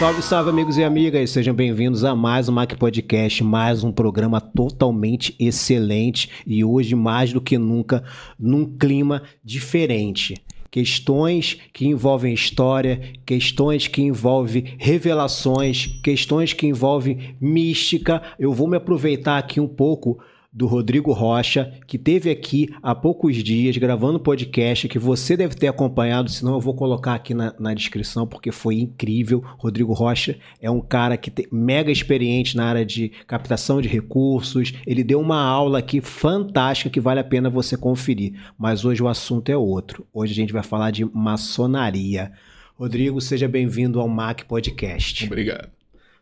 Salve, salve, amigos e amigas, sejam bem-vindos a mais um Mac Podcast, mais um programa totalmente excelente e hoje mais do que nunca num clima diferente. Questões que envolvem história, questões que envolvem revelações, questões que envolvem mística. Eu vou me aproveitar aqui um pouco do Rodrigo Rocha, que esteve aqui há poucos dias gravando podcast, que você deve ter acompanhado, senão eu vou colocar aqui na descrição, porque foi incrível. Rodrigo Rocha é um cara que tem mega experiente na área de captação de recursos, ele deu uma aula aqui fantástica que vale a pena você conferir, mas hoje o assunto é outro. Hoje a gente vai falar de maçonaria. Rodrigo, seja bem-vindo ao Mac Podcast. Obrigado.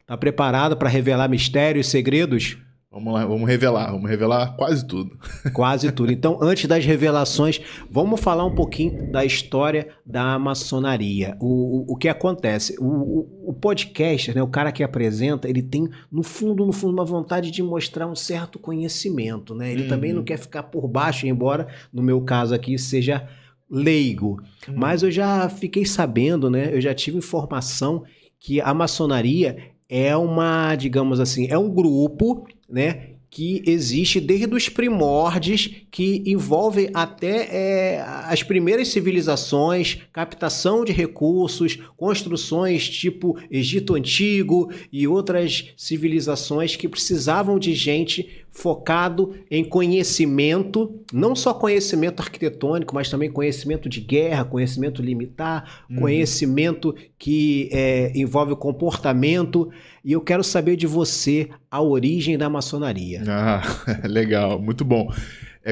Tá preparado para revelar mistérios e segredos? Vamos lá, vamos revelar quase tudo. Quase tudo. Então, antes das revelações, vamos falar um pouquinho da história da maçonaria. O que acontece? O podcaster, né, o cara que apresenta, ele tem, no fundo, uma vontade de mostrar um certo conhecimento, né? Ele também não quer ficar por baixo, embora, no meu caso aqui, seja leigo. Mas eu já fiquei sabendo, né? Eu já tive informação que a maçonaria é uma, digamos assim, é um grupo, né, que existe desde os primórdios, que envolve até as primeiras civilizações, captação de recursos, construções tipo Egito Antigo e outras civilizações que precisavam de gente focado em conhecimento, não só conhecimento arquitetônico, mas também conhecimento de guerra, conhecimento militar, conhecimento que envolve o comportamento. E eu quero saber de você a origem da maçonaria. Ah, legal, muito bom.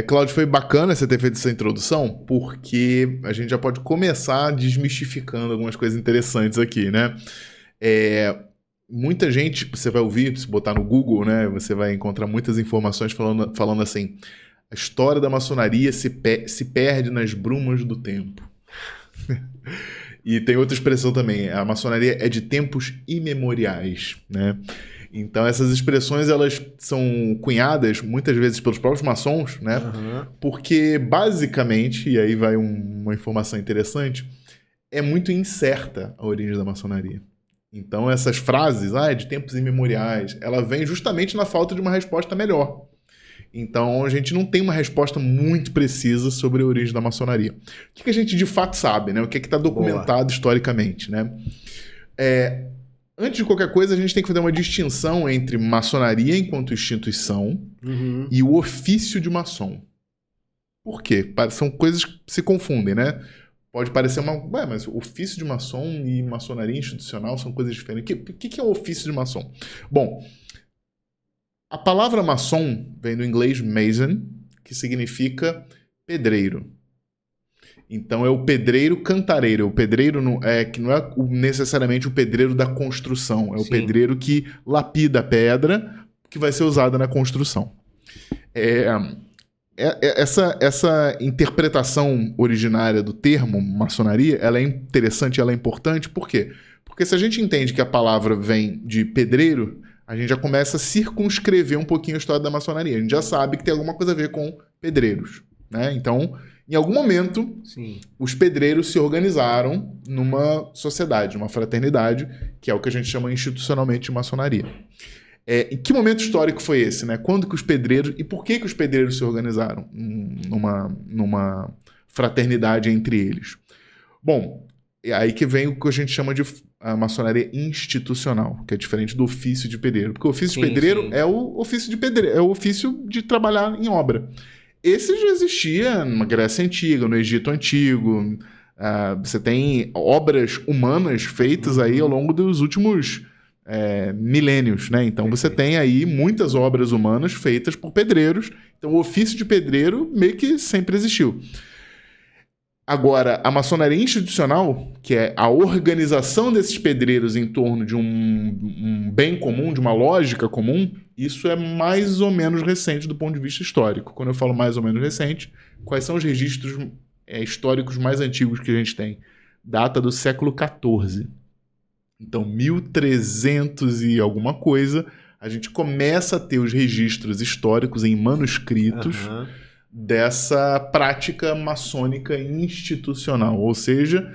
Cláudio, foi bacana você ter feito essa introdução, porque a gente já pode começar desmistificando algumas coisas interessantes aqui, né? Muita gente, você vai ouvir, se botar no Google, né, você vai encontrar muitas informações falando assim, a história da maçonaria se perde nas brumas do tempo. E tem outra expressão também, a maçonaria é de tempos imemoriais, né? Então essas expressões, elas são cunhadas muitas vezes pelos próprios maçons, né? Porque basicamente, e aí vai uma informação interessante, é muito incerta a origem da maçonaria. Então essas frases, de tempos imemoriais, ela vem justamente na falta de uma resposta melhor. Então a gente não tem uma resposta muito precisa sobre a origem da maçonaria. O que a gente de fato sabe, né? O que está documentado historicamente, né? Antes de qualquer coisa, a gente tem que fazer uma distinção entre maçonaria enquanto instituição e o ofício de maçom. Por quê? São coisas que se confundem, né? Pode parecer mas ofício de maçom e maçonaria institucional são coisas diferentes. O que é o ofício de maçom? Bom, a palavra maçom vem do inglês mason, que significa pedreiro. Então é o pedreiro cantareiro. O pedreiro não é necessariamente o pedreiro da construção, é o pedreiro que lapida a pedra que vai ser usada na construção. Essa interpretação originária do termo maçonaria, ela é interessante, ela é importante, por quê? Porque se a gente entende que a palavra vem de pedreiro, a gente já começa a circunscrever um pouquinho a história da maçonaria. A gente já sabe que tem alguma coisa a ver com pedreiros, né? Então, em algum momento, os pedreiros se organizaram numa sociedade, numa fraternidade, que é o que a gente chama institucionalmente de maçonaria. Em que momento histórico foi esse, né? Quando que os pedreiros... E por que os pedreiros se organizaram numa fraternidade entre eles? Bom, é aí que vem o que a gente chama de a maçonaria institucional, que é diferente do ofício de pedreiro. Porque o ofício de pedreiro é o ofício de pedreiro, é o ofício de trabalhar em obra. Esse já existia na Grécia Antiga, no Egito Antigo. Você tem obras humanas feitas aí ao longo dos últimos milênios, né? Então você tem aí muitas obras humanas feitas por pedreiros. Então o ofício de pedreiro meio que sempre existiu. Agora, a maçonaria institucional, que é a organização desses pedreiros em torno de um bem comum, de uma lógica comum, isso é mais ou menos recente do ponto de vista histórico. Quando eu falo mais ou menos recente, quais são os registros históricos mais antigos que a gente tem? Data do século XIV. Então, 1300 e alguma coisa, a gente começa a ter os registros históricos em manuscritos dessa prática maçônica institucional, ou seja,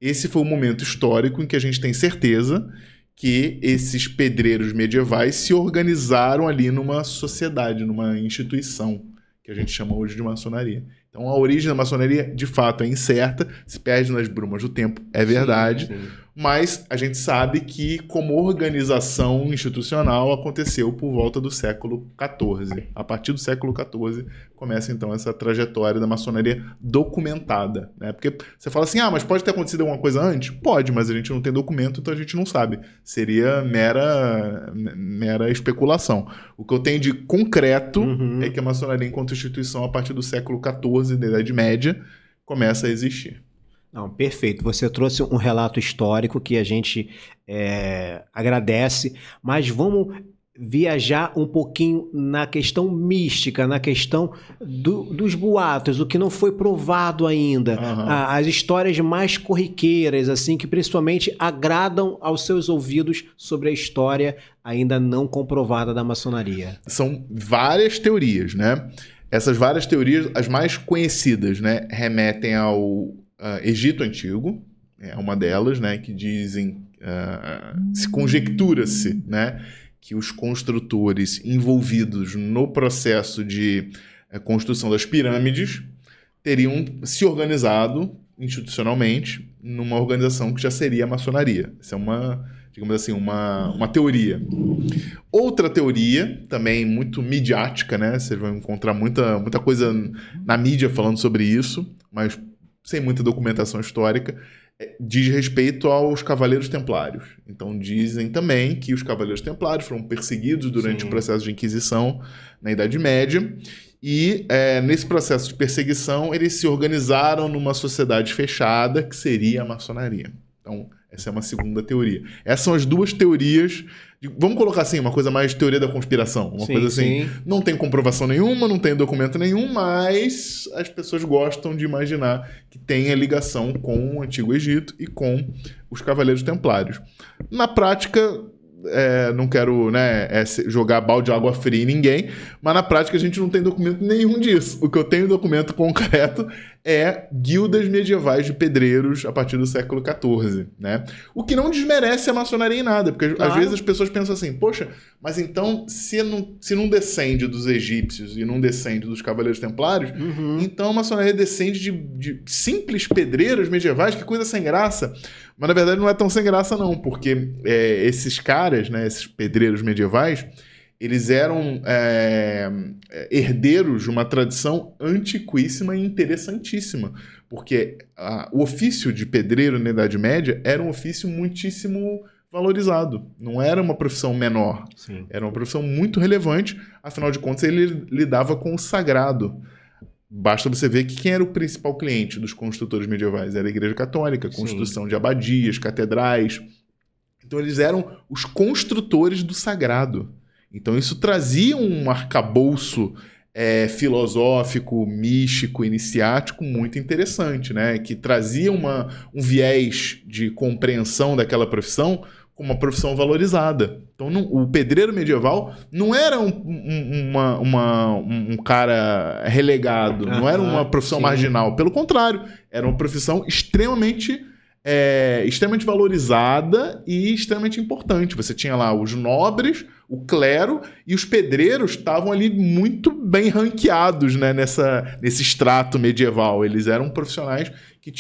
esse foi o momento histórico em que a gente tem certeza que esses pedreiros medievais se organizaram ali numa sociedade, numa instituição, que a gente chama hoje de maçonaria. Então a origem da maçonaria, de fato, é incerta, se perde nas brumas do tempo, é verdade, sim. Mas a gente sabe que como organização institucional aconteceu por volta do século XIV. A partir do século XIV começa então essa trajetória da maçonaria documentada, né? Porque você fala assim, mas pode ter acontecido alguma coisa antes? Pode, mas a gente não tem documento, então a gente não sabe. Seria mera especulação. O que eu tenho de concreto é que a maçonaria enquanto instituição, a partir do século XIV, da Idade Média, começa a existir. Não, perfeito. Você trouxe um relato histórico que a gente agradece, mas vamos viajar um pouquinho na questão mística, na questão dos boatos, o que não foi provado ainda, as histórias mais corriqueiras, assim, que principalmente agradam aos seus ouvidos sobre a história ainda não comprovada da maçonaria. São várias teorias, né? Essas várias teorias, as mais conhecidas, né, remetem ao Egito Antigo, é uma delas, né, que dizem, se conjectura-se, né, que os construtores envolvidos no processo de construção das pirâmides teriam se organizado institucionalmente numa organização que já seria a maçonaria. Essa é uma, digamos assim, uma teoria. Outra teoria, também muito midiática, né, vocês vão encontrar muita coisa na mídia falando sobre isso, mas sem muita documentação histórica, diz respeito aos Cavaleiros Templários. Então dizem também que os Cavaleiros Templários foram perseguidos durante o processo de Inquisição na Idade Média e nesse processo de perseguição eles se organizaram numa sociedade fechada que seria a maçonaria. Então essa é uma segunda teoria. Essas são as duas teorias. Vamos colocar assim, uma coisa mais teoria da conspiração. Uma coisa assim, não tem comprovação nenhuma, não tem documento nenhum, mas as pessoas gostam de imaginar que tenha ligação com o Antigo Egito e com os Cavaleiros Templários. Na prática, não quero, né, jogar balde de água fria em ninguém, mas na prática a gente não tem documento nenhum disso. O que eu tenho documento concreto é guildas medievais de pedreiros a partir do século XIV, né? O que não desmerece a maçonaria em nada, porque às vezes as pessoas pensam assim, poxa, mas então se não descende dos egípcios e não descende dos Cavaleiros Templários, então a maçonaria descende de simples pedreiros medievais, que coisa sem graça. Mas na verdade não é tão sem graça não, porque esses caras, né, esses pedreiros medievais, eles eram herdeiros de uma tradição antiquíssima e interessantíssima, porque o ofício de pedreiro na Idade Média era um ofício muitíssimo valorizado, não era uma profissão menor, era uma profissão muito relevante, afinal de contas ele lidava com o sagrado. Basta você ver que quem era o principal cliente dos construtores medievais era a Igreja Católica, construção de abadias, catedrais. Então eles eram os construtores do sagrado. Então isso trazia um arcabouço filosófico, místico, iniciático muito interessante, né? Que trazia um viés de compreensão daquela profissão como uma profissão valorizada. Então o pedreiro medieval não era um cara relegado, não era uma profissão marginal. Pelo contrário, era uma profissão extremamente valorizada e extremamente importante. Você tinha lá os nobres, o clero, e os pedreiros estavam ali muito bem ranqueados, né, nesse extrato medieval. Eles eram profissionais que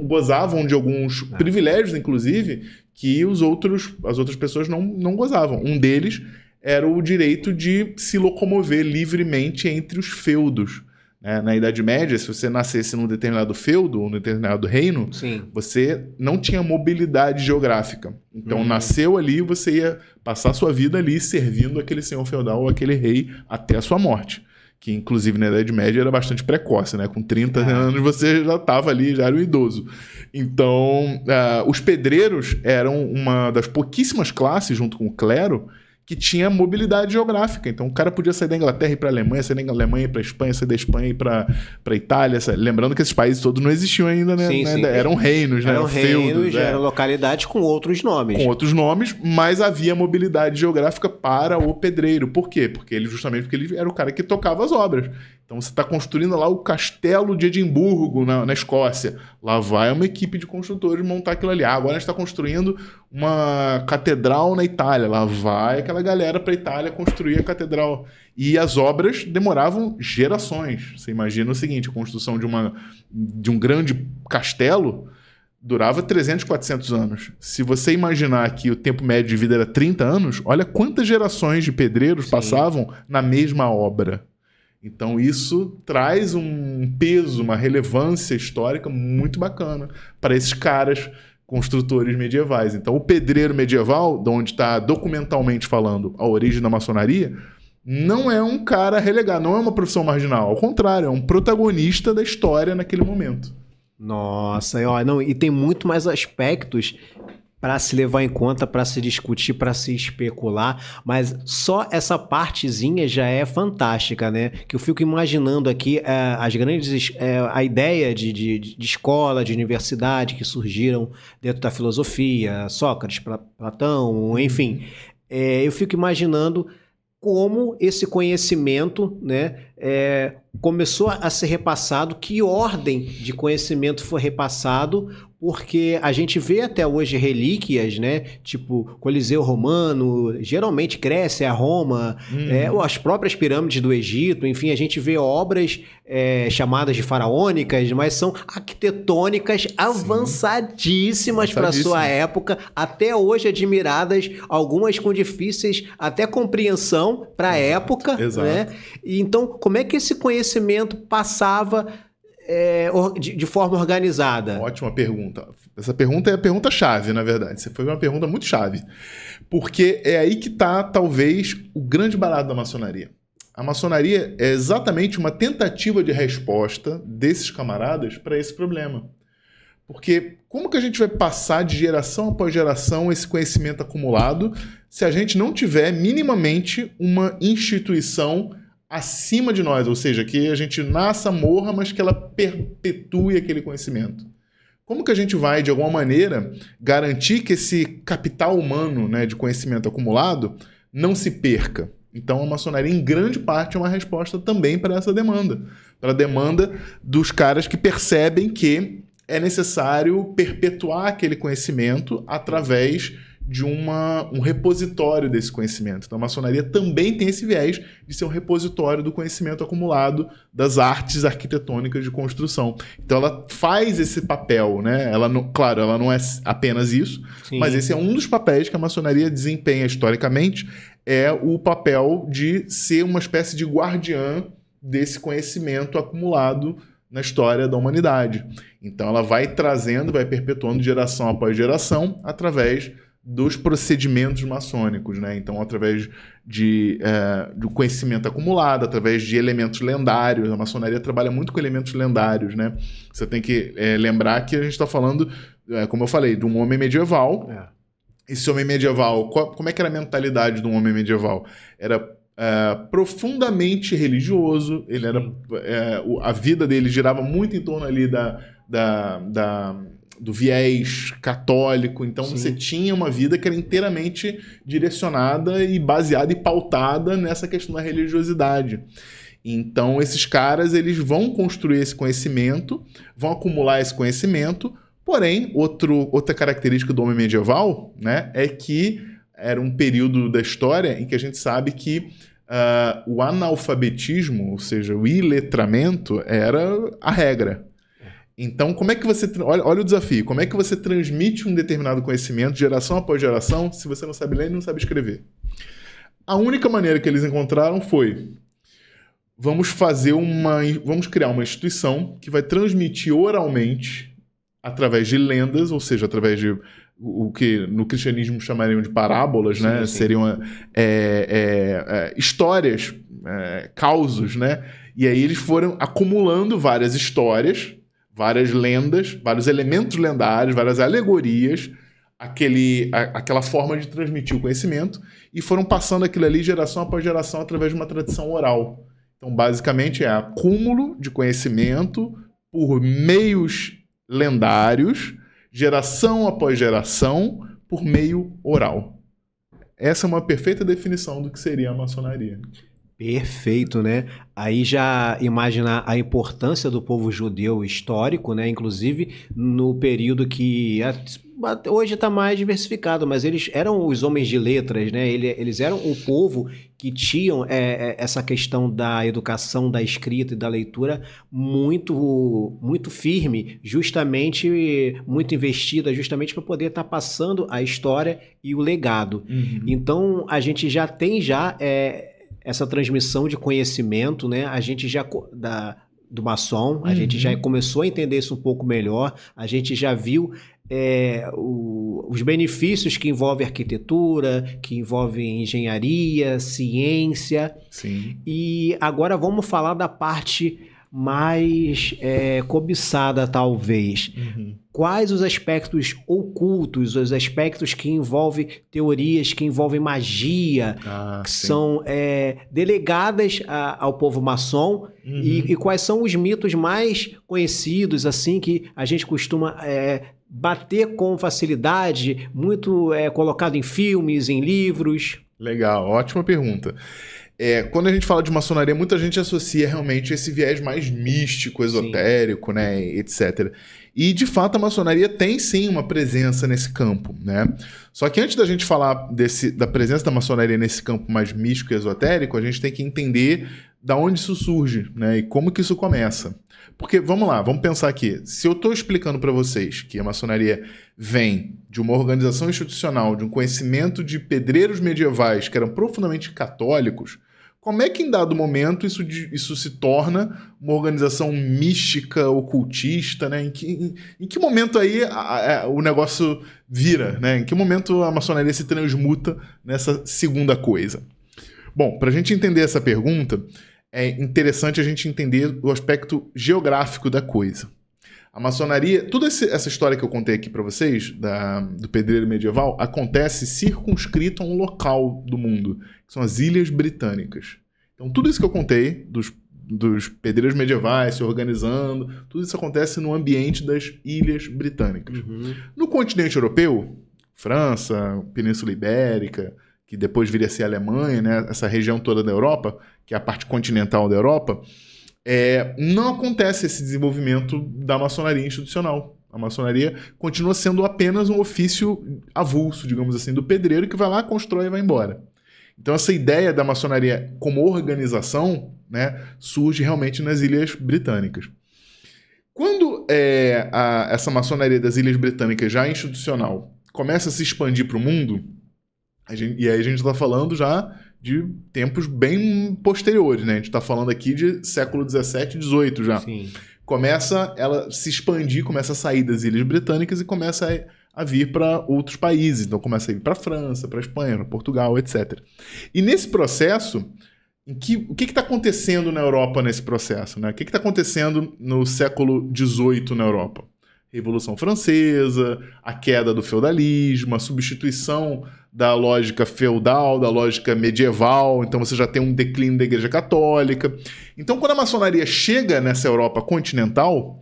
gozavam de alguns privilégios, inclusive, que as outras pessoas não gozavam. Um deles era o direito de se locomover livremente entre os feudos. Na Idade Média, se você nascesse num determinado feudo, num determinado reino, você não tinha mobilidade geográfica. Então, nasceu ali, você ia passar sua vida ali servindo aquele senhor feudal ou aquele rei até a sua morte. Que, inclusive, na Idade Média era bastante precoce, né? Com 30 anos você já estava ali, já era um idoso. Então, os pedreiros eram uma das pouquíssimas classes, junto com o clero, que tinha mobilidade geográfica. Então o cara podia sair da Inglaterra e ir para a Alemanha, sair da Alemanha e ir para a Espanha, sair da Espanha e ir para a Itália. Lembrando que esses países todos não existiam ainda, né? Eram reinos, né? Eram reinos, eram localidades com outros nomes. Com outros nomes, mas havia mobilidade geográfica para o pedreiro. Por quê? Porque ele era o cara que tocava as obras. Então você está construindo lá o castelo de Edimburgo, na Escócia. Lá vai uma equipe de construtores montar aquilo ali. Agora a gente está construindo uma catedral na Itália. Lá vai aquela galera para a Itália construir a catedral. E as obras demoravam gerações. Você imagina o seguinte, a construção de um grande castelo durava 300, 400 anos. Se você imaginar que o tempo médio de vida era 30 anos, olha quantas gerações de pedreiros passavam na mesma obra. Então isso traz um peso, uma relevância histórica muito bacana para esses caras construtores medievais. Então o pedreiro medieval, de onde está documentalmente falando a origem da maçonaria, não é um cara relegado, não é uma profissão marginal. Ao contrário, é um protagonista da história naquele momento. Nossa, e tem muito mais aspectos para se levar em conta, para se discutir, para se especular, mas só essa partezinha já é fantástica, né? Que eu fico imaginando aqui a ideia de escola, de universidade que surgiram dentro da filosofia, Sócrates, Platão, enfim. Eu fico imaginando como esse conhecimento, né, começou a ser repassado, que ordem de conhecimento foi repassado, porque a gente vê até hoje relíquias, né, tipo Coliseu Romano, geralmente Grécia, Roma, ou as próprias pirâmides do Egito, enfim, a gente vê obras chamadas de faraônicas, mas são arquitetônicas avançadíssimas para sua época, até hoje admiradas, algumas com difíceis até compreensão para a época, né? E então, como é que esse conhecimento passava de forma organizada? Ótima pergunta. Essa pergunta é a pergunta-chave, na verdade. Você foi uma pergunta muito chave. Porque é aí que está, talvez, o grande barato da maçonaria. A maçonaria é exatamente uma tentativa de resposta desses camaradas para esse problema. Porque como que a gente vai passar de geração após geração esse conhecimento acumulado se a gente não tiver minimamente uma instituição acima de nós, ou seja, que a gente nasça, morra, mas que ela perpetue aquele conhecimento? Como que a gente vai, de alguma maneira, garantir que esse capital humano, né, de conhecimento acumulado não se perca? Então a maçonaria, em grande parte, é uma resposta também para essa demanda. Para a demanda dos caras que percebem que é necessário perpetuar aquele conhecimento através de um repositório desse conhecimento. Então a maçonaria também tem esse viés de ser um repositório do conhecimento acumulado das artes arquitetônicas de construção. Então ela faz esse papel, né? Claro, ela não é apenas isso, mas esse é um dos papéis que a maçonaria desempenha historicamente, é o papel de ser uma espécie de guardiã desse conhecimento acumulado na história da humanidade. Então ela vai trazendo, vai perpetuando geração após geração através dos procedimentos maçônicos, né? Então, através do conhecimento acumulado, através de elementos lendários. A maçonaria trabalha muito com elementos lendários, né? Você tem que lembrar que a gente está falando, como eu falei, de um homem medieval. Esse homem medieval, como é que era a mentalidade de um homem medieval? Era profundamente religioso, ele era, a vida dele girava muito em torno ali do viés católico. Então você tinha uma vida que era inteiramente direcionada e baseada e pautada nessa questão da religiosidade. Então esses caras, eles vão construir esse conhecimento, vão acumular esse conhecimento, porém, outra característica do homem medieval, né, é que era um período da história em que a gente sabe que o analfabetismo, ou seja, o iletramento, era a regra. Então, como é que você... Olha o desafio. Como é que você transmite um determinado conhecimento, geração após geração, se você não sabe ler e não sabe escrever? A única maneira que eles encontraram foi: vamos criar uma instituição que vai transmitir oralmente, através de lendas, ou seja, através de o que no cristianismo chamariam de parábolas, né? Seriam histórias, causos, né? E aí eles foram acumulando várias histórias, várias lendas, vários elementos lendários, várias alegorias, aquela forma de transmitir o conhecimento, e foram passando aquilo ali geração após geração através de uma tradição oral. Então, basicamente, é acúmulo de conhecimento por meios lendários, geração após geração, por meio oral. Essa é uma perfeita definição do que seria a maçonaria. Perfeito, né? Aí já imaginar a importância do povo judeu histórico, né? Inclusive no período que hoje está mais diversificado, mas eles eram os homens de letras, né? Eles eram o povo que tinham essa questão da educação, da escrita e da leitura muito firme, justamente muito investida, justamente para poder estar passando a história e o legado. Uhum. Então a gente já tem essa transmissão de conhecimento, né? A gente já do maçom, a gente já começou a entender isso um pouco melhor, a gente já viu os benefícios que envolvem arquitetura, que envolvem engenharia, ciência. Sim. E agora vamos falar da parte mais cobiçada, talvez. Uhum. Quais os aspectos ocultos, os aspectos que envolvem teorias, que envolvem magia, que sim. são delegadas ao povo maçom, e quais são os mitos mais conhecidos, assim, que a gente costuma bater com facilidade, muito colocado em filmes, em livros? Legal, ótima pergunta. Quando a gente fala de maçonaria, muita gente associa realmente esse viés mais místico, esotérico, né, etc. E, de fato, a maçonaria tem, sim, uma presença nesse campo, né? Só que antes da gente falar da presença da maçonaria nesse campo mais místico e esotérico, a gente tem que entender da onde isso surge, né, e como que isso começa. Porque, vamos lá, vamos pensar aqui. Se eu estou explicando para vocês que a maçonaria vem de uma organização institucional, de um conhecimento de pedreiros medievais que eram profundamente católicos, como é que em dado momento isso se torna uma organização mística, ocultista, né? Em que momento aí o negócio vira, né? Em que momento a maçonaria se transmuta nessa segunda coisa? Bom, para a gente entender essa pergunta, é interessante a gente entender o aspecto geográfico da coisa. A maçonaria, toda essa história que eu contei aqui para vocês, do pedreiro medieval, acontece circunscrito a um local do mundo, que são as Ilhas Britânicas. Então, tudo isso que eu contei, dos pedreiros medievais se organizando, tudo isso acontece no ambiente das Ilhas Britânicas. Uhum. No continente europeu, França, Península Ibérica, que depois viria a ser a Alemanha, né, essa região toda da Europa, que é a parte continental da Europa, não acontece esse desenvolvimento da maçonaria institucional. A maçonaria continua sendo apenas um ofício avulso, digamos assim, do pedreiro que vai lá, constrói e vai embora. Então essa ideia da maçonaria como organização, né, surge realmente nas Ilhas Britânicas. Quando essa maçonaria das Ilhas Britânicas já institucional começa a se expandir para o mundo, e aí a gente está falando já de tempos bem posteriores, né? A gente está falando aqui de século XVII e XVIII já. Sim. Começa ela a se expandir, começa a sair das Ilhas Britânicas e começa a vir para outros países. Então começa a ir para a França, para a Espanha, para Portugal, etc. E nesse processo, o que está acontecendo na Europa nesse processo, né? O que está acontecendo no século XVIII na Europa? Revolução Francesa, a queda do feudalismo, a substituição da lógica feudal, da lógica medieval, então você já tem um declínio da Igreja Católica. Então, quando a maçonaria chega nessa Europa continental,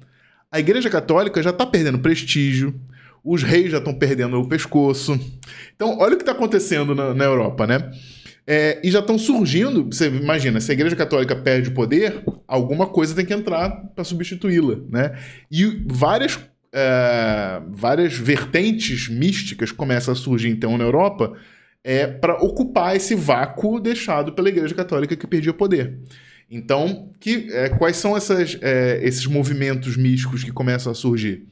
a Igreja Católica já está perdendo prestígio, os reis já estão perdendo o pescoço. Então, olha o que está acontecendo na Europa, né? E já estão surgindo, você imagina, se a Igreja Católica perde o poder, alguma coisa tem que entrar para substituí-la, né? E várias vertentes místicas começam a surgir, então, na Europa, para ocupar esse vácuo deixado pela Igreja Católica que perdia poder. Então, quais são esses movimentos místicos que começam a surgir?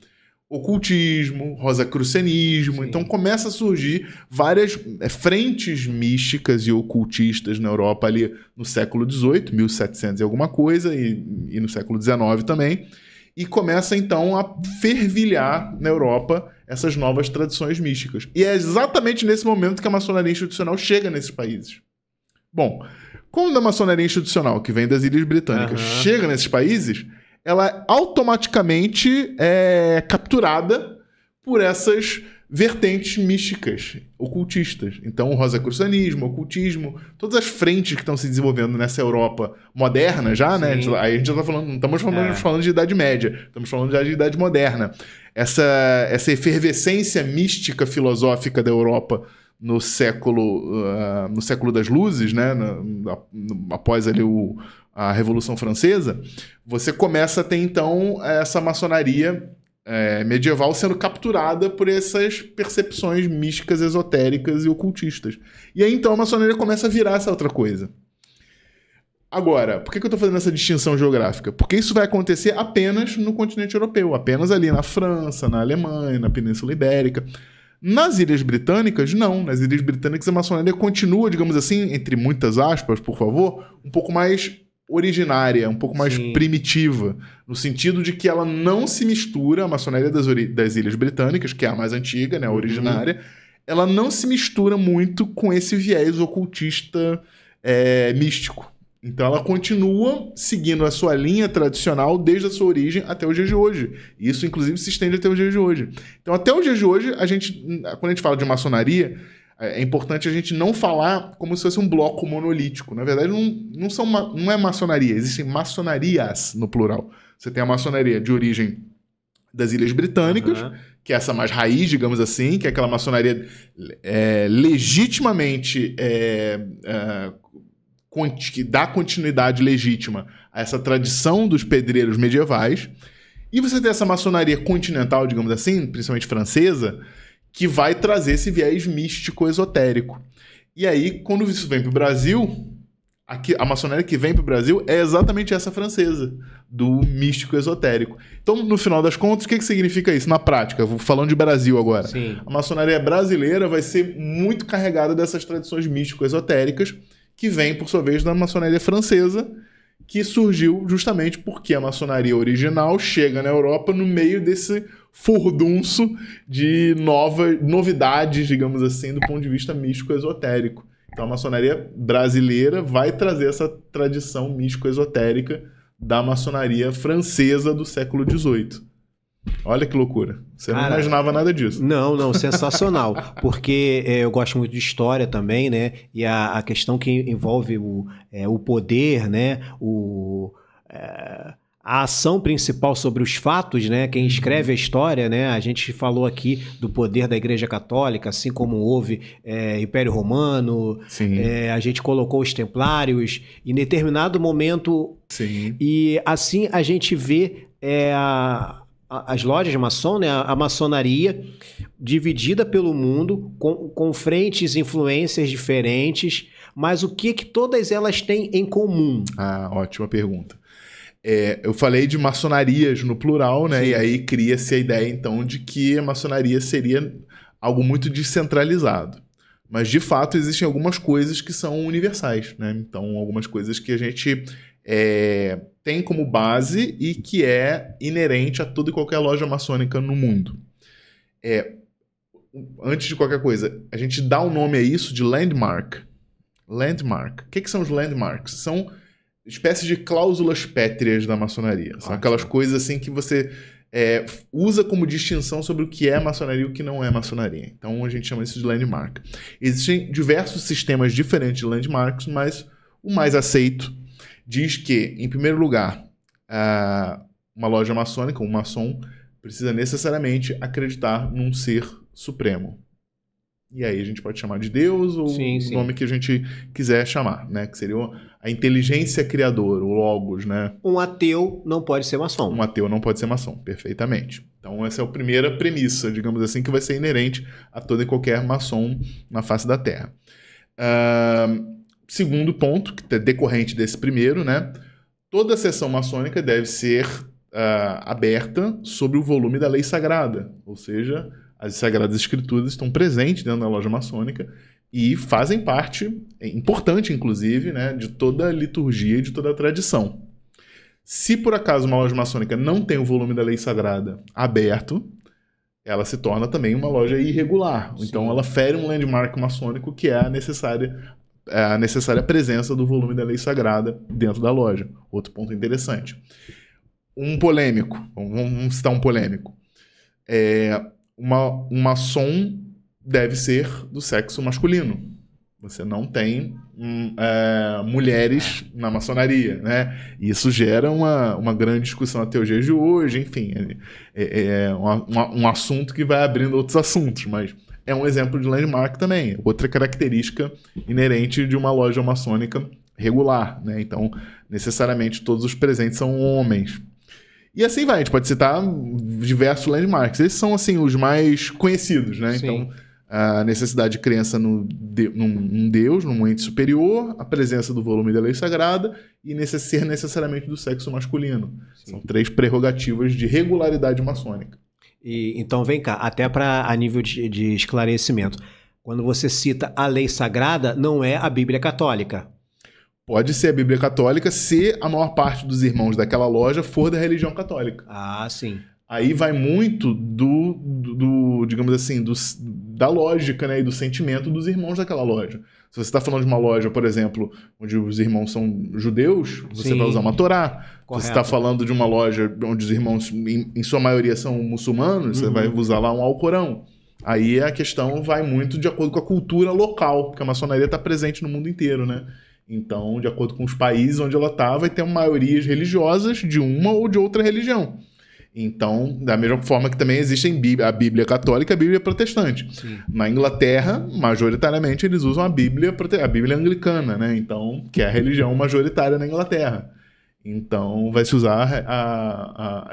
Ocultismo, rosacrucianismo. Sim. Então começa a surgir várias frentes místicas e ocultistas na Europa ali no século XVIII, 1700 e alguma coisa, e no século XIX também. E começa, então, a fervilhar na Europa essas novas tradições místicas. E é exatamente nesse momento que a maçonaria institucional chega nesses países. Bom, quando a maçonaria institucional, que vem das Ilhas Britânicas, chega nesses países, ela é automaticamente capturada por essas vertentes místicas, ocultistas. Então, o rosacrucianismo, o ocultismo, todas as frentes que estão se desenvolvendo nessa Europa moderna já, né? Aí a gente já está falando, não estamos falando de Idade Média, estamos falando já de Idade Moderna. Essa efervescência mística filosófica da Europa no século das Luzes, né, após ali a Revolução Francesa, você começa a ter, então, essa maçonaria medieval sendo capturada por essas percepções místicas, esotéricas e ocultistas. E aí, então, a maçonaria começa a virar essa outra coisa. Agora, por que eu estou fazendo essa distinção geográfica? Porque isso vai acontecer apenas no continente europeu, apenas ali na França, na Alemanha, na Península Ibérica. Nas Ilhas Britânicas, não. Nas Ilhas Britânicas, a maçonaria continua, digamos assim, entre muitas aspas, por favor, um pouco mais originária, um pouco mais primitiva, no sentido de que ela não se mistura, a maçonaria das Ilhas Britânicas, que é a mais antiga, né, a originária, ela não se mistura muito com esse viés ocultista místico. Então ela continua seguindo a sua linha tradicional desde a sua origem até o dia de hoje. E isso, inclusive, se estende até o dia de hoje. Então, até o dia de hoje, quando a gente fala de maçonaria, é importante a gente não falar como se fosse um bloco monolítico. Na verdade, não é maçonaria, existem maçonarias no plural. Você tem a maçonaria de origem das Ilhas Britânicas, que é essa mais raiz, digamos assim, que é aquela maçonaria legitimamente... que dá continuidade legítima a essa tradição dos pedreiros medievais. E você tem essa maçonaria continental, digamos assim, principalmente francesa, que vai trazer esse viés místico esotérico. E aí, quando isso vem para o Brasil, a maçonaria que vem para o Brasil é exatamente essa francesa, do místico esotérico. Então, no final das contas, o que significa isso na prática? Vou falando de Brasil agora. Sim. A maçonaria brasileira vai ser muito carregada dessas tradições místico-esotéricas, que vem, por sua vez, da maçonaria francesa, que surgiu justamente porque a maçonaria original chega na Europa no meio desse furdunço de novidades, digamos assim, do ponto de vista místico-esotérico. Então a maçonaria brasileira vai trazer essa tradição místico-esotérica da maçonaria francesa do século XVIII. Olha que loucura. Você não imaginava nada disso. Não, sensacional. Porque eu gosto muito de história também, né? E a questão que envolve o poder, né? A ação principal sobre os fatos, né? Quem escreve a história, né? A gente falou aqui do poder da Igreja Católica, assim como houve Império Romano. A gente colocou os Templários em determinado momento. Sim. E assim a gente vê as lojas maçom, né? A maçonaria dividida pelo mundo com frentes e influências diferentes, mas o que todas elas têm em comum? Ótima pergunta. Eu falei de maçonarias no plural, né? Sim. E aí cria-se a ideia, então, de que a maçonaria seria algo muito descentralizado. Mas, de fato, existem algumas coisas que são universais, né? Então, algumas coisas que a gente tem como base e que é inerente a toda e qualquer loja maçônica no mundo. Antes de qualquer coisa, a gente dá o nome a isso de landmark. Landmark. O que são os landmarks? São espécies de cláusulas pétreas da maçonaria. São aquelas coisas assim que você usa como distinção sobre o que é maçonaria e o que não é maçonaria. Então a gente chama isso de landmark. Existem diversos sistemas diferentes de landmarks, mas o mais aceito diz que, em primeiro lugar, uma loja maçônica, um maçom, precisa necessariamente acreditar num ser supremo. E aí a gente pode chamar de Deus ou o nome que a gente quiser chamar, né? Que seria a inteligência criadora, o Logos, né? Um ateu não pode ser maçom. Um ateu não pode ser maçom, perfeitamente. Então essa é a primeira premissa, digamos assim, que vai ser inerente a todo e qualquer maçom na face da Terra. Segundo ponto, que é decorrente desse primeiro, né? Toda sessão maçônica deve ser aberta sobre o volume da lei sagrada, ou seja, as Sagradas Escrituras estão presentes dentro da loja maçônica e fazem parte, importante inclusive, né, de toda a liturgia e de toda a tradição. Se por acaso uma loja maçônica não tem o volume da lei sagrada aberto, ela se torna também uma loja irregular. Sim. Então ela fere um landmark maçônico que é a necessária presença do volume da lei sagrada dentro da loja. Outro ponto interessante. Um polêmico, vamos citar um polêmico. Um maçom deve ser do sexo masculino. Você não tem mulheres na maçonaria, né? Isso gera uma grande discussão até os dias de hoje, enfim. Um assunto que vai abrindo outros assuntos, mas é um exemplo de landmark também. Outra característica inerente de uma loja maçônica regular, né? Então, necessariamente, todos os presentes são homens. E assim vai, a gente pode citar diversos landmarks. Esses são, assim, os mais conhecidos, né? Sim. Então, a necessidade de crença num Deus, num ente superior, a presença do volume da lei sagrada e ser necessariamente do sexo masculino. Sim. São 3 prerrogativas de regularidade maçônica. Então, vem cá, até a nível de esclarecimento. Quando você cita a lei sagrada, não é a Bíblia Católica. Pode ser a Bíblia Católica se a maior parte dos irmãos daquela loja for da religião católica. Ah, sim. Aí vai muito digamos assim, da lógica, né, e do sentimento dos irmãos daquela loja. Se você está falando de uma loja, por exemplo, onde os irmãos são judeus, você vai usar uma Torá. Correto. Se você está falando de uma loja onde os irmãos, em sua maioria, são muçulmanos, você vai usar lá um Alcorão. Aí a questão vai muito de acordo com a cultura local, porque a maçonaria está presente no mundo inteiro, né? Então, de acordo com os países onde ela está, vai ter maiorias religiosas de uma ou de outra religião. Então, da mesma forma que também existem a Bíblia católica e a Bíblia protestante. Sim. Na Inglaterra, majoritariamente, eles usam a Bíblia anglicana, né? Então, que é a religião majoritária na Inglaterra. Então, vai se usar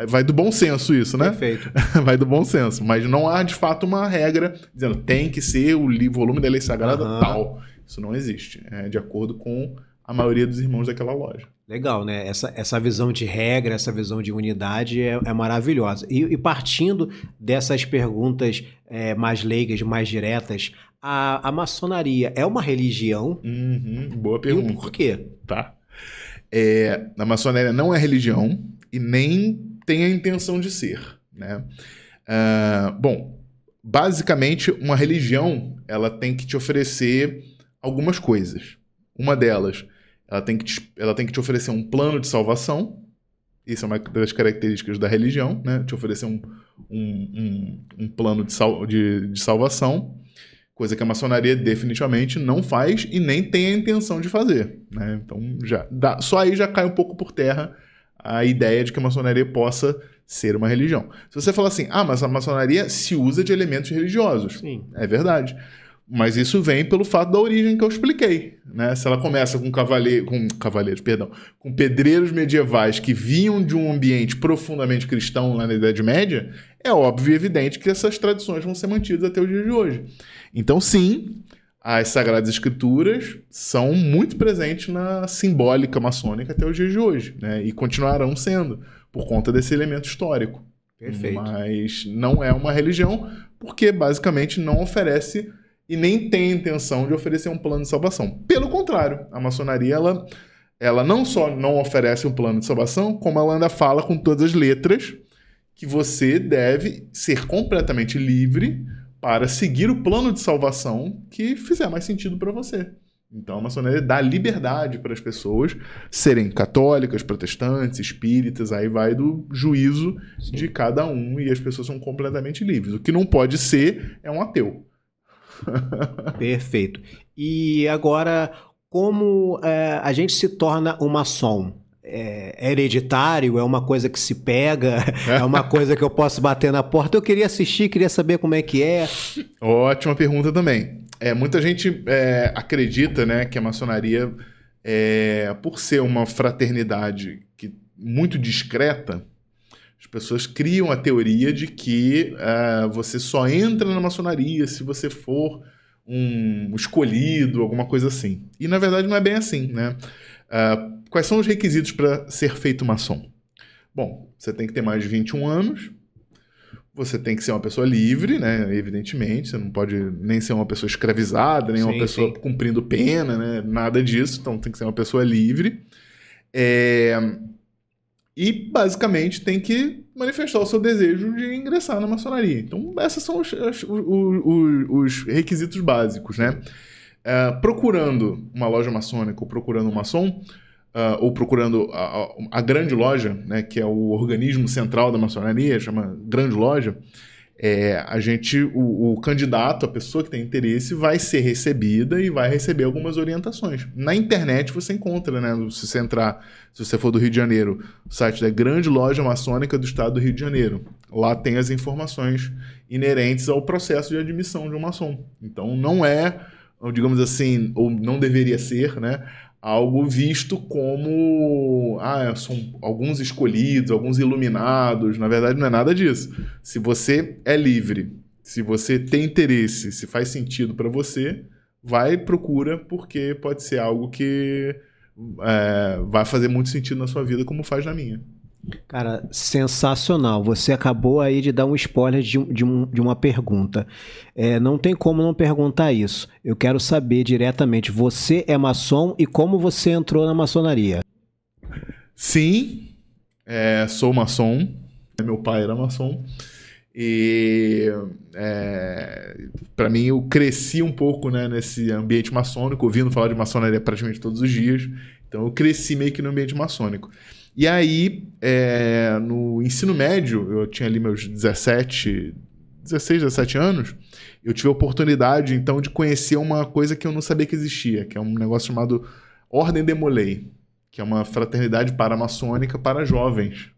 vai do bom senso isso, né? Perfeito. Vai do bom senso. Mas não há, de fato, uma regra dizendo tem que ser o volume da lei sagrada tal. Isso não existe. É de acordo com a maioria dos irmãos daquela loja. Legal, né? Essa visão de regra, essa visão de unidade é maravilhosa. E partindo dessas perguntas mais leigas, mais diretas, a maçonaria é uma religião? Boa pergunta. E por quê? Tá. A maçonaria não é religião e nem tem a intenção de ser, né? Bom, basicamente, uma religião ela tem que te oferecer algumas coisas. Uma delas, ela tem que te oferecer um plano de salvação. Isso é uma das características da religião, né? Te oferecer um plano de salvação, coisa que a maçonaria definitivamente não faz e nem tem a intenção de fazer, né? Então, só aí já cai um pouco por terra a ideia de que a maçonaria possa ser uma religião. Se você falar assim, mas a maçonaria se usa de elementos religiosos. Sim. É verdade. Mas isso vem pelo fato da origem que eu expliquei, né? Se ela começa com pedreiros medievais que vinham de um ambiente profundamente cristão lá na Idade Média, é óbvio e evidente que essas tradições vão ser mantidas até os dias de hoje. Então, sim, as Sagradas Escrituras são muito presentes na simbólica maçônica até os dias de hoje, né? E continuarão sendo, por conta desse elemento histórico. Perfeito. Mas não é uma religião, porque basicamente não oferece e nem tem a intenção de oferecer um plano de salvação. Pelo contrário, a maçonaria ela não só não oferece um plano de salvação, como ela ainda fala com todas as letras que você deve ser completamente livre para seguir o plano de salvação que fizer mais sentido para você. Então a maçonaria dá liberdade para as pessoas serem católicas, protestantes, espíritas, aí vai do juízo de cada um e as pessoas são completamente livres. O que não pode ser é um ateu. Perfeito. E agora, como a gente se torna um maçom? É hereditário? É uma coisa que se pega? É uma coisa que eu posso bater na porta? Eu queria assistir, queria saber como é que é. Ótima pergunta também. Muita gente acredita, né, que a maçonaria, por ser uma fraternidade muito discreta, as pessoas criam a teoria de que você só entra na maçonaria se você for um escolhido, alguma coisa assim. E, na verdade, não é bem assim, né? Quais são os requisitos para ser feito maçom? Bom, você tem que ter mais de 21 anos, você tem que ser uma pessoa livre, né? Evidentemente, você não pode nem ser uma pessoa escravizada, nem uma pessoa cumprindo pena, né? Nada disso, então tem que ser uma pessoa livre. E, basicamente, tem que manifestar o seu desejo de ingressar na maçonaria. Então, esses são os requisitos básicos, né? Procurando uma loja maçônica ou procurando um maçom, ou procurando a grande loja, né, que é o organismo central da maçonaria, chama grande loja, o candidato, a pessoa que tem interesse, vai ser recebida e vai receber algumas orientações. Na internet você encontra, né? Se você for do Rio de Janeiro, o site da Grande Loja Maçônica do Estado do Rio de Janeiro. Lá tem as informações inerentes ao processo de admissão de um maçom. Então não é, digamos assim, ou não deveria ser, né? Algo visto como são alguns escolhidos, alguns iluminados. Na verdade, não é nada disso. Se você é livre, se você tem interesse, se faz sentido para você, vai e procura, porque pode ser algo que vai fazer muito sentido na sua vida, como faz na minha. Cara, sensacional. Você acabou aí de dar um spoiler de uma pergunta. Não tem como não perguntar isso. Eu quero saber diretamente, você é maçom e como você entrou na maçonaria? Sim, sou maçom. Meu pai era maçom. E para mim eu cresci um pouco, né, nesse ambiente maçônico, ouvindo falar de maçonaria praticamente todos os dias. Então eu cresci meio que no ambiente maçônico. E aí, no ensino médio, eu tinha ali meus 16, 17 anos, eu tive a oportunidade, então, de conhecer uma coisa que eu não sabia que existia, que é um negócio chamado Ordem de Molay, que é uma fraternidade paramaçônica para jovens,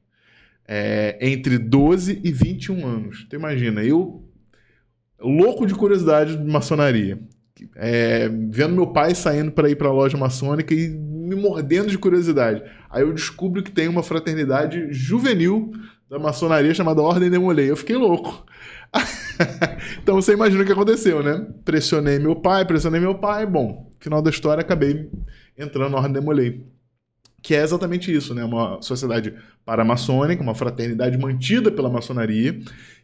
entre 12 e 21 anos. Então, imagina, eu, louco de curiosidade de maçonaria, vendo meu pai saindo para ir para a loja maçônica e me mordendo de curiosidade. Aí eu descubro que tem uma fraternidade juvenil da maçonaria chamada Ordem de Molay. Eu fiquei louco. Então você imagina o que aconteceu, né? Pressionei meu pai. Bom, final da história, acabei entrando na Ordem de Molay. Que é exatamente isso, né? Uma sociedade paramaçônica, uma fraternidade mantida pela maçonaria,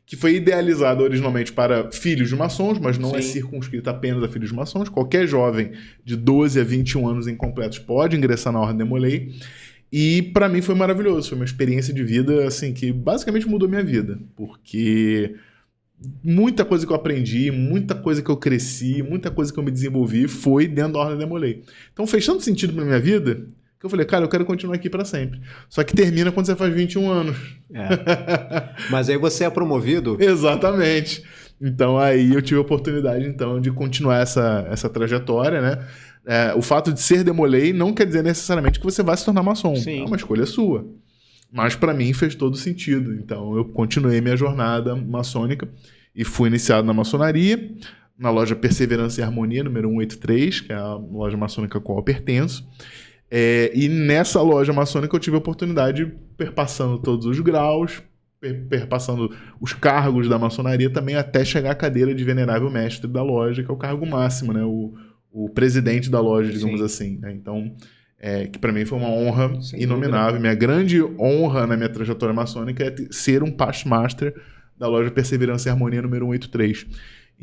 que foi idealizada originalmente para filhos de maçons, mas não é circunscrita apenas a filhos de maçons. Qualquer jovem de 12 a 21 anos incompletos pode ingressar na Ordem de Molay. E para mim foi maravilhoso, foi uma experiência de vida assim que basicamente mudou minha vida, porque muita coisa que eu aprendi, muita coisa que eu cresci, muita coisa que eu me desenvolvi foi dentro da Ordem de Molay. Então fez tanto sentido para minha vida que eu falei, cara, eu quero continuar aqui para sempre. Só que termina quando você faz 21 anos. Mas aí você é promovido? Exatamente. Então aí eu tive a oportunidade então de continuar essa trajetória, né? O fato de ser de Molay não quer dizer necessariamente que você vai se tornar maçom. Sim. É uma escolha sua. Mas para mim fez todo sentido. Então eu continuei minha jornada maçônica e fui iniciado na maçonaria, na loja Perseverança e Harmonia, número 183, que é a loja maçônica a qual eu pertenço. E nessa loja maçônica eu tive a oportunidade de perpassando todos os graus, perpassando os cargos da maçonaria também até chegar à cadeira de venerável mestre da loja, que é o cargo máximo, né? O presidente da loja, digamos assim. Né? Então, que para mim foi uma honra inominável. Minha grande honra na minha trajetória maçônica é ser um past master da loja Perseverança e Harmonia número 183.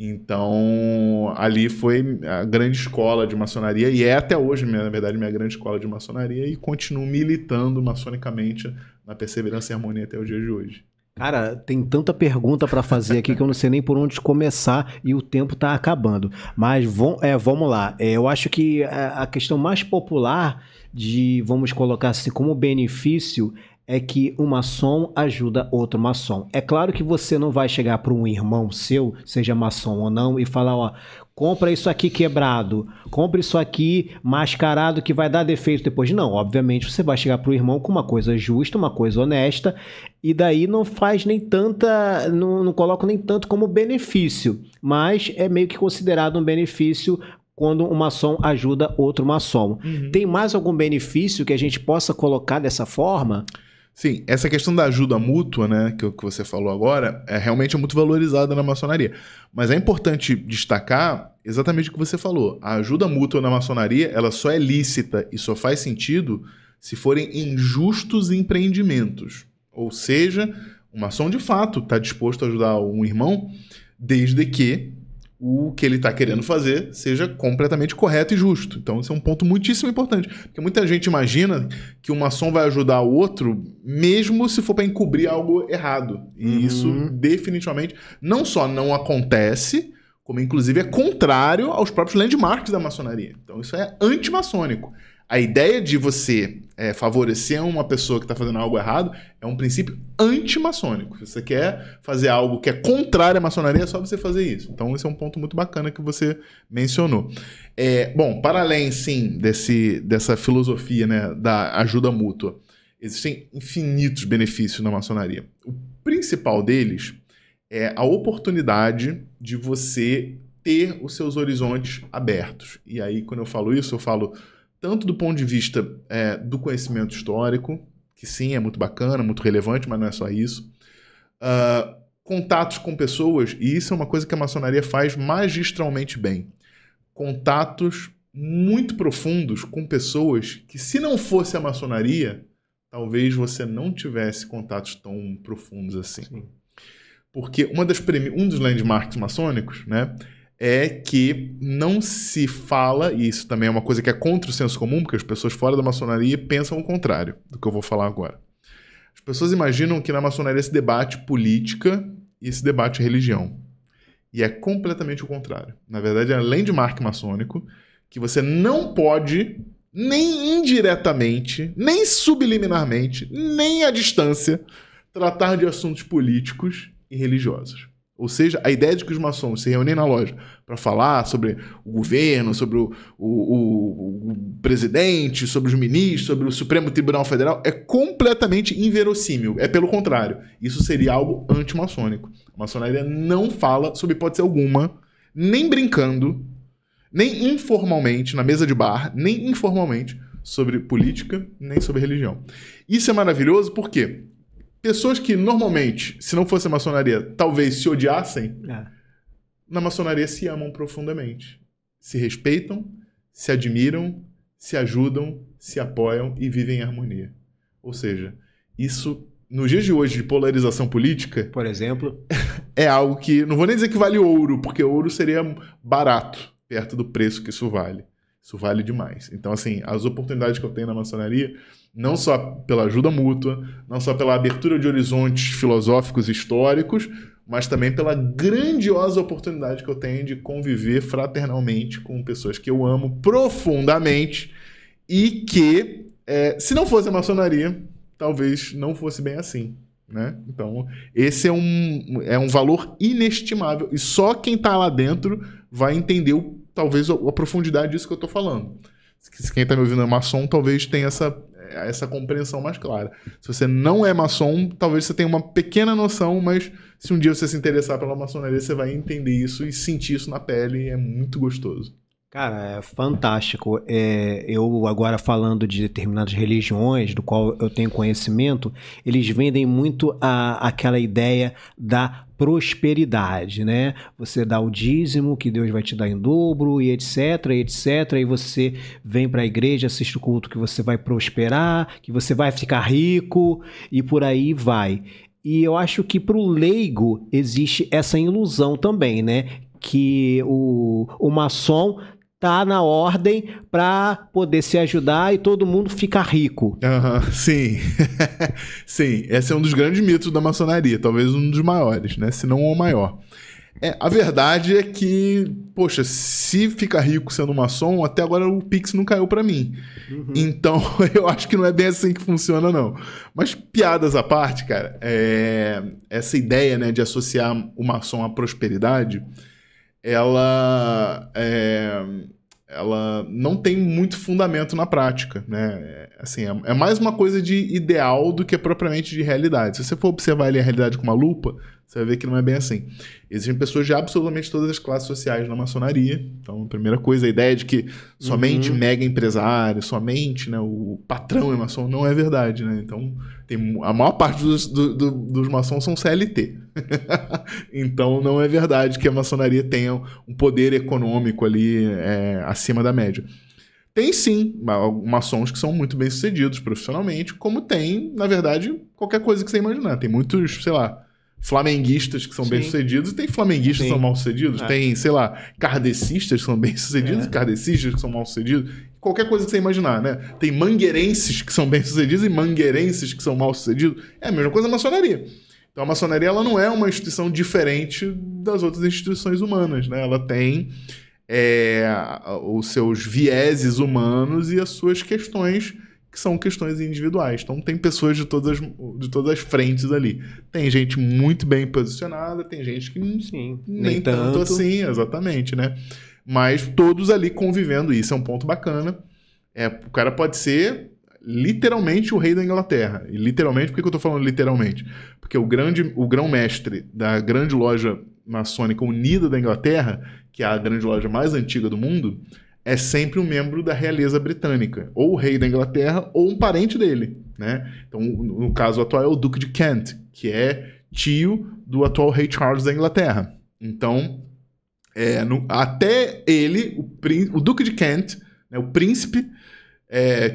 Então, ali foi a grande escola de maçonaria, e é até hoje, na verdade, minha grande escola de maçonaria, e continuo militando maçonicamente na Perseverança e Harmonia até o dia de hoje. Cara, tem tanta pergunta para fazer aqui que eu não sei nem por onde começar e o tempo tá acabando. Mas vamos lá. Eu acho que a questão mais popular vamos colocar assim, como benefício, é que um maçom ajuda outro maçom. É claro que você não vai chegar para um irmão seu, seja maçom ou não, e falar, ó, compra isso aqui quebrado, compra isso aqui mascarado que vai dar defeito depois. Não, obviamente você vai chegar para o irmão com uma coisa justa, uma coisa honesta, e daí não faz nem tanta, não coloca nem tanto como benefício, mas é meio que considerado um benefício quando um maçom ajuda outro maçom. Uhum. Tem mais algum benefício que a gente possa colocar dessa forma? Sim, essa questão da ajuda mútua, né, que você falou agora, realmente muito valorizada na maçonaria. Mas é importante destacar exatamente o que você falou. A ajuda mútua na maçonaria, ela só é lícita e só faz sentido se forem em justos empreendimentos. Ou seja, o maçom de fato está disposto a ajudar um irmão, desde que o que ele está querendo fazer seja completamente correto e justo. Então, esse é um ponto muitíssimo importante. Porque muita gente imagina que o maçom vai ajudar o outro, mesmo se for para encobrir algo errado. E isso, definitivamente, não só não acontece, como, inclusive, é contrário aos próprios landmarks da maçonaria. Então, isso é antimaçônico. A ideia de você favorecer uma pessoa que está fazendo algo errado é um princípio antimaçônico. Se você quer fazer algo que é contrário à maçonaria, é só você fazer isso. Então, esse é um ponto muito bacana que você mencionou. Bom, para além, sim, dessa filosofia, né, da ajuda mútua, existem infinitos benefícios na maçonaria. O principal deles é a oportunidade de você ter os seus horizontes abertos. E aí, quando eu falo isso, eu falo tanto do ponto de vista do conhecimento histórico, que sim, é muito bacana, muito relevante, mas não é só isso. Contatos com pessoas, e isso é uma coisa que a maçonaria faz magistralmente bem. Contatos muito profundos com pessoas que, se não fosse a maçonaria, talvez você não tivesse contatos tão profundos assim. Sim. Porque um dos landmarks maçônicos, né, é que não se fala, e isso também é uma coisa que é contra o senso comum, porque as pessoas fora da maçonaria pensam o contrário do que eu vou falar agora. As pessoas imaginam que na maçonaria se debate política e se debate religião. E é completamente o contrário. Na verdade, é um landmark maçônico que você não pode, nem indiretamente, nem subliminarmente, nem à distância, tratar de assuntos políticos e religiosos. Ou seja, a ideia de que os maçons se reúnem na loja para falar sobre o governo, sobre o presidente, sobre os ministros, sobre o Supremo Tribunal Federal, é completamente inverossímil. É pelo contrário. Isso seria algo antimaçônico. A maçonaria não fala, sob hipótese alguma, nem brincando, nem informalmente, na mesa de bar, nem informalmente, sobre política, nem sobre religião. Isso é maravilhoso porque pessoas que normalmente, se não fosse a maçonaria, talvez se odiassem, na maçonaria se amam profundamente. Se respeitam, se admiram, se ajudam, se apoiam e vivem em harmonia. Ou seja, isso, nos dias de hoje de polarização política, por exemplo, é algo que, não vou nem dizer que vale ouro, porque ouro seria barato perto do preço que isso vale. Isso vale demais. Então, assim, as oportunidades que eu tenho na maçonaria, não só pela ajuda mútua, não só pela abertura de horizontes filosóficos e históricos, mas também pela grandiosa oportunidade que eu tenho de conviver fraternalmente com pessoas que eu amo profundamente e que, se não fosse a maçonaria, talvez não fosse bem assim, né? Então, esse é um valor inestimável e só quem está lá dentro vai entender talvez a profundidade disso que eu estou falando. Quem está me ouvindo é maçom, talvez tenha essa compreensão mais clara. Se você não é maçom, talvez você tenha uma pequena noção, mas se um dia você se interessar pela maçonaria, você vai entender isso e sentir isso na pele, é muito gostoso. Cara, é fantástico. Eu agora falando de determinadas religiões, do qual eu tenho conhecimento, eles vendem muito aquela ideia da prosperidade, né? Você dá o dízimo que Deus vai te dar em dobro e etc, e você vem para a igreja, assiste o culto que você vai prosperar, que você vai ficar rico e por aí vai. E eu acho que para o leigo existe essa ilusão também, né? Que o maçom tá na ordem para poder se ajudar e todo mundo ficar rico. Sim. Sim, esse é um dos grandes mitos da maçonaria, talvez um dos maiores, né? Se não o maior. A verdade é que, poxa, se ficar rico sendo maçom, até agora o Pix não caiu para mim. Uhum. Então, eu acho que não é bem assim que funciona, não. Mas piadas à parte, cara, essa ideia, né, de associar o maçom à prosperidade, ela não tem muito fundamento na prática, né? Assim, é mais uma coisa de ideal do que propriamente de realidade. Se você for observar ali a realidade com uma lupa, você vai ver que não é bem assim. Existem pessoas de absolutamente todas as classes sociais na maçonaria. Então, a primeira coisa, a ideia de que somente mega empresário, somente, né, o patrão é maçom, não é verdade, né? Então, a maior parte dos maçons são CLT. Então, não é verdade que a maçonaria tenha um poder econômico ali acima da média. Tem sim maçons que são muito bem sucedidos profissionalmente, como tem, na verdade, qualquer coisa que você imaginar. Tem muitos, sei lá, flamenguistas que são bem-sucedidos, e tem flamenguistas que são mal-sucedidos, tem, sei lá, kardecistas que são bem-sucedidos, kardecistas que são mal-sucedidos, qualquer coisa que você imaginar, né? Tem mangueirenses que são bem-sucedidos e mangueirenses que são mal-sucedidos. É a mesma coisa a maçonaria. Então a maçonaria ela não é uma instituição diferente das outras instituições humanas, né? Ela tem os seus vieses humanos e as suas questões, que são questões individuais. Então tem pessoas de todas as frentes ali. Tem gente muito bem posicionada, tem gente que nem tanto assim, exatamente, né? Mas todos ali convivendo, isso é um ponto bacana. O cara pode ser literalmente o rei da Inglaterra. E literalmente, por que eu tô falando literalmente? Porque o grão-mestre da grande loja maçônica unida da Inglaterra, que é a grande loja mais antiga do mundo, é sempre um membro da realeza britânica, ou o rei da Inglaterra, ou um parente dele, né? Então, no caso atual é o Duque de Kent, que é tio do atual rei Charles da Inglaterra. Então, até ele, o Duque de Kent, né, o príncipe,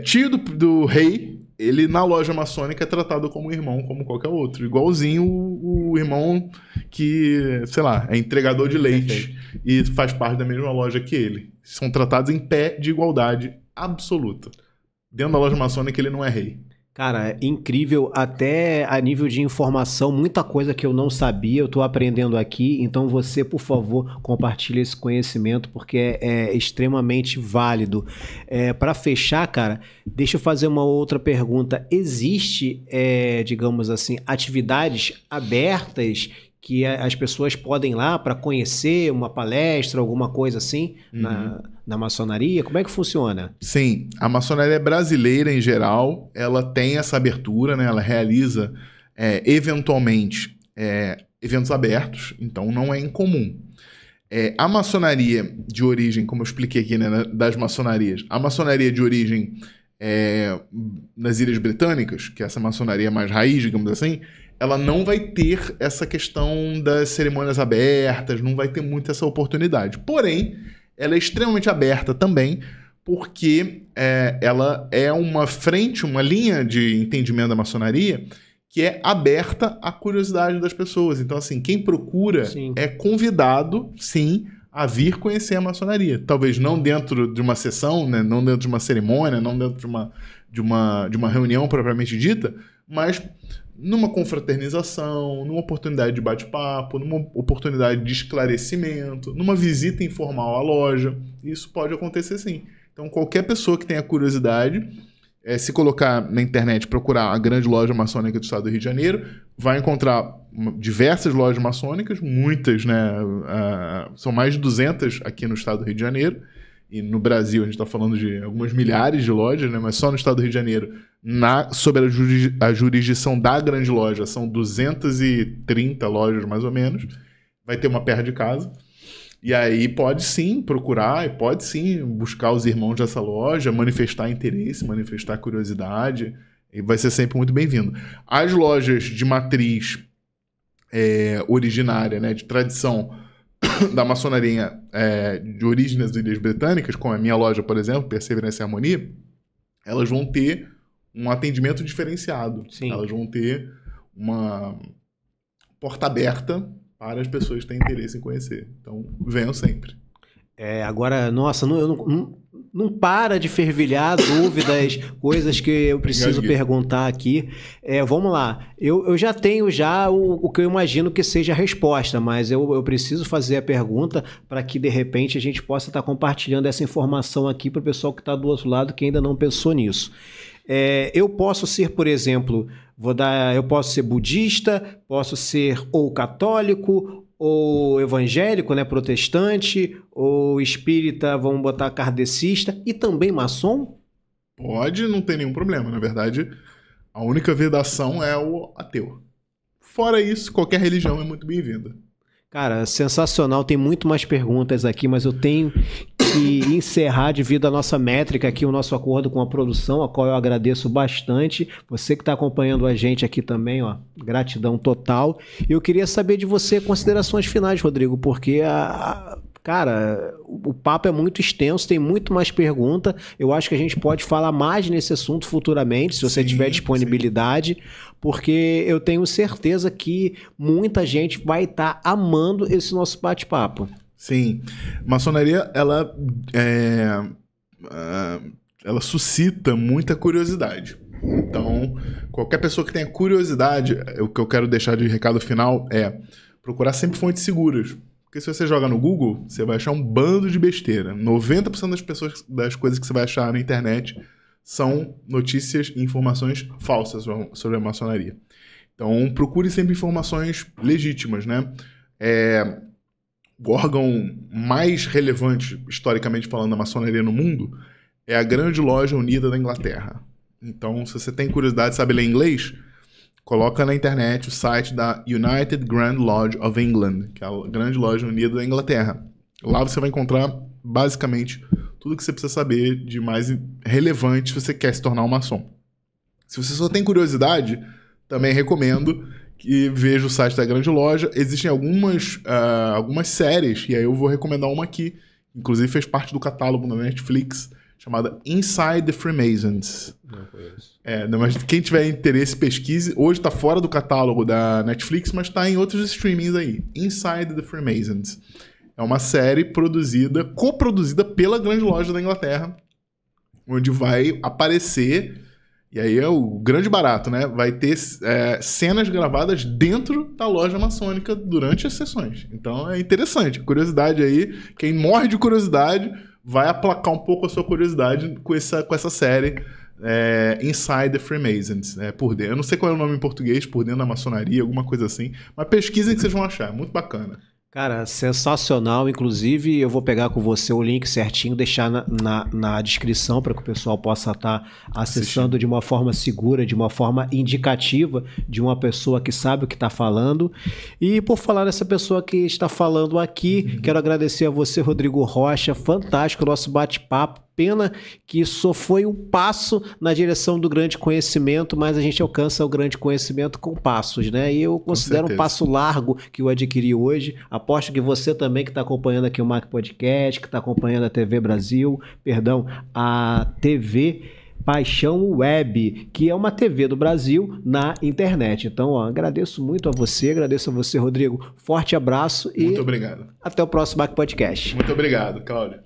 tio do rei, ele na loja maçônica é tratado como irmão, como qualquer outro. Igualzinho o irmão que, sei lá, é entregador de leite e faz parte da mesma loja que ele. São tratados em pé de igualdade absoluta. Dentro da loja maçônica ele não é rei. Cara, incrível, até a nível de informação, muita coisa que eu não sabia, eu tô aprendendo aqui, então você, por favor, compartilhe esse conhecimento, porque é extremamente válido. Para fechar, cara, deixa eu fazer uma outra pergunta. Existe, digamos assim, atividades abertas que as pessoas podem ir lá para conhecer uma palestra, alguma coisa assim, na maçonaria? Como é que funciona? Sim, a maçonaria brasileira, em geral, ela tem essa abertura, né? Ela realiza, eventualmente, eventos abertos, então não é incomum. A maçonaria de origem, como eu expliquei aqui, né, das maçonarias, a maçonaria de origem nas Ilhas Britânicas, que é essa maçonaria mais raiz, digamos assim, ela não vai ter essa questão das cerimônias abertas, não vai ter muito essa oportunidade. Porém, ela é extremamente aberta também, porque ela é uma frente, uma linha de entendimento da maçonaria que é aberta à curiosidade das pessoas. Então, assim, quem procura é convidado, sim, a vir conhecer a maçonaria. Talvez não dentro de uma sessão, né? Não dentro de uma cerimônia, não dentro de uma reunião propriamente dita, mas numa confraternização, numa oportunidade de bate-papo, numa oportunidade de esclarecimento, numa visita informal à loja. Isso pode acontecer sim. Então, qualquer pessoa que tenha curiosidade, se colocar na internet, procurar a grande loja maçônica do estado do Rio de Janeiro, vai encontrar diversas lojas maçônicas, muitas, né? São mais de 200 aqui no estado do Rio de Janeiro. E no Brasil a gente está falando de algumas milhares de lojas, né? Mas só no estado do Rio de Janeiro, sob a jurisdição da grande loja, são 230 lojas mais ou menos. Vai ter uma perto de casa. E aí pode sim procurar, e pode sim buscar os irmãos dessa loja, manifestar interesse, manifestar curiosidade, e vai ser sempre muito bem-vindo. As lojas de matriz originária, né, de tradição da maçonaria de origem das Ilhas Britânicas, como a minha loja, por exemplo, Perseverança e Harmonia, elas vão ter um atendimento diferenciado. Sim. Elas vão ter uma porta aberta para as pessoas que têm interesse em conhecer. Então, venham sempre. Agora, nossa, não para de fervilhar dúvidas, coisas que eu preciso perguntar aqui. Vamos lá, eu já tenho o que eu imagino que seja a resposta, mas eu preciso fazer a pergunta para que, de repente, a gente possa estar compartilhando essa informação aqui para o pessoal que está do outro lado que ainda não pensou nisso. Eu posso ser, por exemplo, eu posso ser budista, posso ser ou católico, ou evangélico, né, protestante, ou espírita, vamos botar kardecista, e também maçom? Pode, não tem nenhum problema. Na verdade, a única vedação é o ateu. Fora isso, qualquer religião é muito bem-vinda. Cara, sensacional. Tem muito mais perguntas aqui, mas eu tenho que encerrar devido à nossa métrica aqui, o nosso acordo com a produção, a qual eu agradeço bastante. Você que está acompanhando a gente aqui também, ó, gratidão total. Eu queria saber de você considerações finais, Rodrigo, porque cara, o papo é muito extenso, tem muito mais pergunta. Eu acho que a gente pode falar mais nesse assunto futuramente, se você tiver disponibilidade, porque eu tenho certeza que muita gente vai estar amando esse nosso bate-papo. Sim. Maçonaria, ela suscita muita curiosidade. Então, qualquer pessoa que tenha curiosidade, o que eu quero deixar de recado final é procurar sempre fontes seguras. Porque se você joga no Google, você vai achar um bando de besteira. 90% das coisas que você vai achar na internet são notícias e informações falsas sobre a maçonaria. Então, procure sempre informações legítimas, né? O órgão mais relevante, historicamente falando, da maçonaria no mundo é a Grande Loja Unida da Inglaterra. Então, se você tem curiosidade, sabe ler inglês, coloca na internet o site da United Grand Lodge of England, que é a Grande Loja Unida da Inglaterra. Lá você vai encontrar, basicamente, tudo que você precisa saber de mais relevante se você quer se tornar um maçom. Se você só tem curiosidade, também recomendo que veja o site da Grande Loja. Existem algumas séries, e aí eu vou recomendar uma aqui, inclusive fez parte do catálogo da Netflix, chamada Inside the Freemasons. Não conheço. Mas quem tiver interesse, pesquise. Hoje está fora do catálogo da Netflix, mas está em outros streamings aí. Inside the Freemasons. É uma série coproduzida pela Grande Loja da Inglaterra, onde vai aparecer, e aí é o grande barato, né? Vai ter cenas gravadas dentro da loja maçônica durante as sessões. Então é interessante. Curiosidade aí. Quem morre de curiosidade vai aplacar um pouco a sua curiosidade com essa série Inside the Freemasons. Por dentro. Eu não sei qual é o nome em português, Por Dentro da Maçonaria, alguma coisa assim. Mas pesquisem que vocês vão achar. Muito bacana. Cara, sensacional. Inclusive, eu vou pegar com você o link certinho, deixar na descrição para que o pessoal possa estar acessando de uma forma segura, de uma forma indicativa, de uma pessoa que sabe o que está falando. E por falar dessa pessoa que está falando aqui, quero agradecer a você, Rodrigo Rocha. Fantástico o nosso bate-papo. Pena que só foi um passo na direção do grande conhecimento, mas a gente alcança o grande conhecimento com passos, né? E eu considero um passo largo que eu adquiri hoje. Aposto que você também que está acompanhando aqui o Mac Podcast, que está acompanhando a TV Brasil, a TV Paixão Web, que é uma TV do Brasil na internet. Então, agradeço muito a você, Rodrigo. Forte abraço e muito obrigado. Até o próximo Mac Podcast. Muito obrigado, Cláudio.